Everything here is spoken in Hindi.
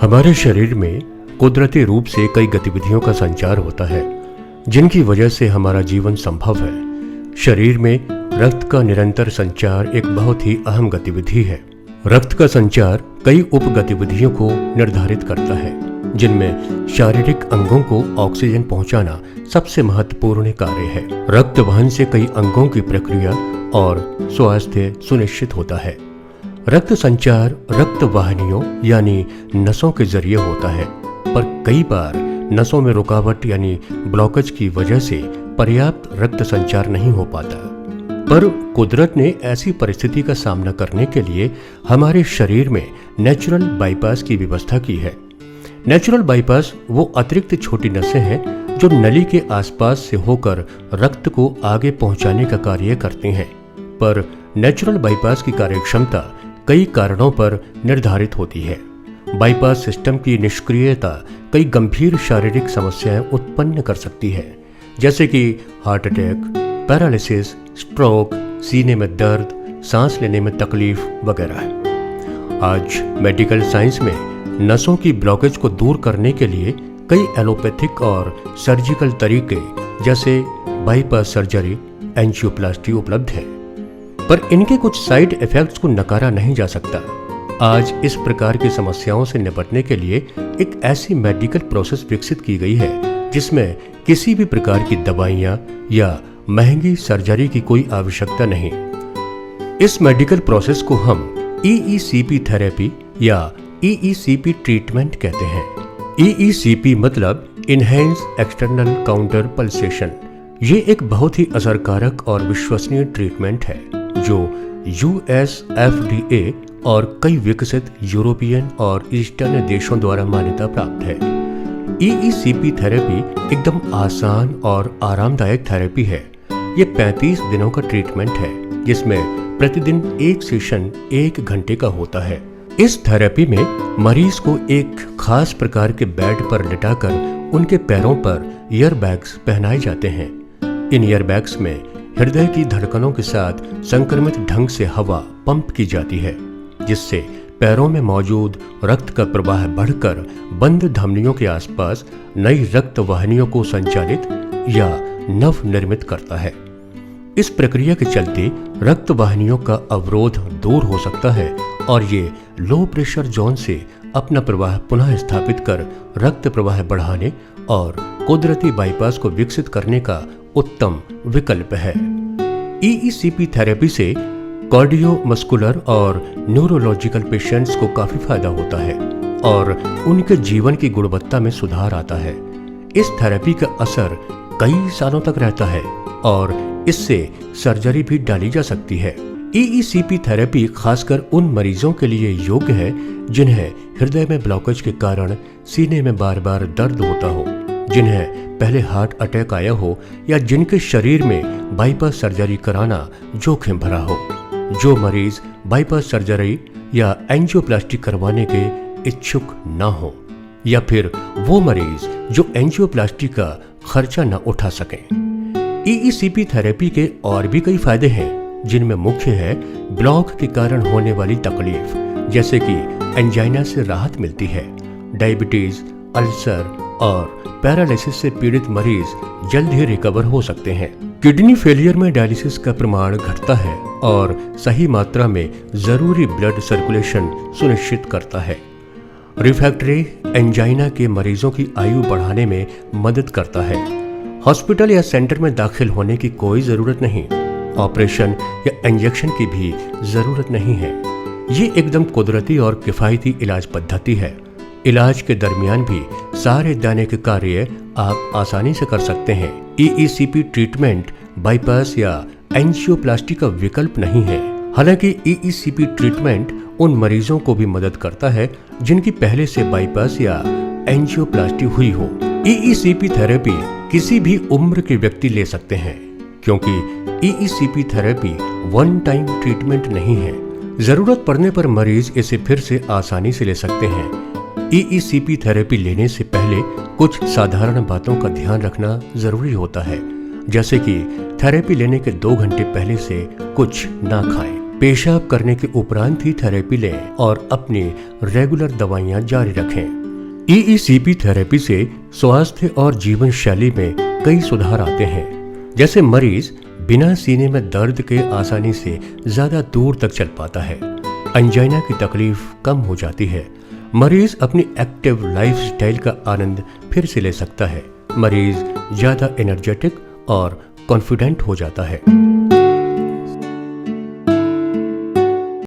हमारे शरीर में कुदरती रूप से कई गतिविधियों का संचार होता है जिनकी वजह से हमारा जीवन संभव है। शरीर में रक्त का निरंतर संचार एक बहुत ही अहम गतिविधि है। रक्त का संचार कई उप गतिविधियों को निर्धारित करता है, जिनमें शारीरिक अंगों को ऑक्सीजन पहुंचाना सबसे महत्वपूर्ण कार्य है। रक्त वहन से कई अंगों की प्रक्रिया और स्वास्थ्य सुनिश्चित होता है। रक्त संचार रक्त वाहिनियों यानी नसों के जरिए होता है, पर कई बार नसों में रुकावट यानी ब्लॉकेज की वजह से पर्याप्त रक्त संचार नहीं हो पाता। पर कुदरत ने ऐसी परिस्थिति का सामना करने के लिए हमारे शरीर में नेचुरल बाईपास की व्यवस्था की है। नेचुरल बाईपास वो अतिरिक्त छोटी नसें हैं जो नली के आसपास से होकर रक्त को आगे पहुंचाने का कार्य करती हैं। पर नेचुरल बाईपास की कार्यक्षमता कई कारणों पर निर्धारित होती है। बाईपास सिस्टम की निष्क्रियता कई गंभीर शारीरिक समस्याएं उत्पन्न कर सकती है, जैसे कि हार्ट अटैक, पैरालिसिस, स्ट्रोक, सीने में दर्द, सांस लेने में तकलीफ वगैरह। आज मेडिकल साइंस में नसों की ब्लॉकेज को दूर करने के लिए कई एलोपैथिक और सर्जिकल तरीके जैसे बाईपास सर्जरी, एंजियोप्लास्टी उपलब्ध है, पर इनके कुछ साइड इफेक्ट्स को नकारा नहीं जा सकता। आज इस प्रकार की समस्याओं से निपटने के लिए एक ऐसी मेडिकल प्रोसेस विकसित की गई है जिसमें किसी भी प्रकार की दवाइयां या महंगी सर्जरी की कोई आवश्यकता नहीं। इस मेडिकल प्रोसेस को हम EECP थेरेपी या EECP ट्रीटमेंट कहते हैं। EECP मतलब इनहेंस एक्सटर्नल काउंटर पल्सेशन। ये एक बहुत ही असरकारक और विश्वसनीय ट्रीटमेंट है जो US FDA और कई विकसित यूरोपियन और ईस्टर्न देशों द्वारा मान्यता प्राप्त है। EECP थेरेपी एकदम आसान और आरामदायक थेरेपी है। ये 35 दिनों का ट्रीटमेंट है जिसमें प्रतिदिन एक सेशन 1 घंटे का होता है। इस थेरेपी में मरीज को एक खास प्रकार के बेड पर लिटाकर उनके पैरों पर ईयरबैग्स पहनाए जाते हैं। इन ईयरबैग्स में हृदय की धड़कनों के साथ संक्रमित ढंग से हवा पंप की जाती है, जिससे पैरों में मौजूद रक्त का प्रवाह बढ़कर बंद धमनियों के आसपास नई रक्त वाहिनियों को संचालित या नव निर्मित करता है। इस प्रक्रिया के चलते रक्त वाहिनियों का अवरोध दूर हो सकता है और ये लो प्रेशर जोन से अपना प्रवाह पुनः स्थापित कर रक्त प्रवाह बढ़ाने और कुदरती बाईपास को विकसित करने का उत्तम विकल्प है। EECP थेरेपी से कार्डियोमस्कुलर और न्यूरोलॉजिकल पेशेंट्स को काफी फायदा होता है और उनके जीवन की गुणवत्ता में सुधार आता है। इस थेरेपी का असर कई सालों तक रहता है और इससे सर्जरी भी डाली जा सकती है। EECP थेरेपी खासकर उन मरीजों के लिए योग्य है जिन्हें हृदय में ब्लॉकेज के कारण सीने में बार बार दर्द होता हो, जिन्हें पहले हार्ट अटैक आया हो या जिनके शरीर में बाईपास सर्जरी कराना जोखिम भरा हो। जो मरीज बाईपास सर्जरी या एंजियोप्लास्टी करवाने के इच्छुक ना हो, या फिर वो मरीज जो एंजियोप्लास्टी का खर्चा न उठा सकें। EECP थेरेपी के और भी कई फायदे हैं, जिनमें मुख्य है ब्लॉक के कारण होने वाली तकलीफ, जैसे कि एंजाइना से राहत मिलती है। डायबिटीज, अल्सर और पैरालिसिस से पीड़ित मरीज जल्द ही रिकवर हो सकते हैं। किडनी फेलियर में डायलिसिस का प्रमाण घटता है और सही मात्रा में जरूरी ब्लड सर्कुलेशन सुनिश्चित करता है। रिफ्रैक्टरी एंजाइना के मरीजों की आयु बढ़ाने में मदद करता है। हॉस्पिटल या सेंटर में दाखिल होने की कोई जरूरत नहीं, ऑपरेशन या इंजेक्शन की भी जरूरत नहीं है। ये एकदम कुदरती और किफायती इलाज पद्धति है। इलाज के दरमियान भी सारे दैनिक कार्य आप आसानी से कर सकते हैं। EECP ट्रीटमेंट बाईपास या एंजियोप्लास्टी का विकल्प नहीं है। हालांकि EECP ट्रीटमेंट उन मरीजों को भी मदद करता है जिनकी पहले से बाईपास या एंजियोप्लास्टी हुई हो। EECP थेरेपी किसी भी उम्र के व्यक्ति ले सकते हैं, क्योंकि EECP therapy one time treatment नहीं है। जरूरत पड़ने पर मरीज इसे फिर से आसानी से ले सकते हैं। EECP थेरेपी लेने से पहले कुछ साधारण बातों का ध्यान रखना जरूरी होता है, जैसे कि थेरेपी लेने के 2 घंटे पहले से कुछ ना खाएं। पेशाब करने के उपरांत ही थेरेपी लें और अपनी रेगुलर दवाइयां जारी रखें। ईईसीपी थेरेपी से स्वास्थ्य और जीवन शैली में कई सुधार आते हैं। जैसे मरीज बिना सीने में दर्द के आसानी से ज्यादा दूर तक चल पाता है, अंजाइना की तकलीफ कम हो जाती है, मरीज अपनी एक्टिव लाइफस्टाइल का आनंद फिर से ले सकता है, मरीज ज्यादा एनर्जेटिक और कॉन्फिडेंट हो जाता है।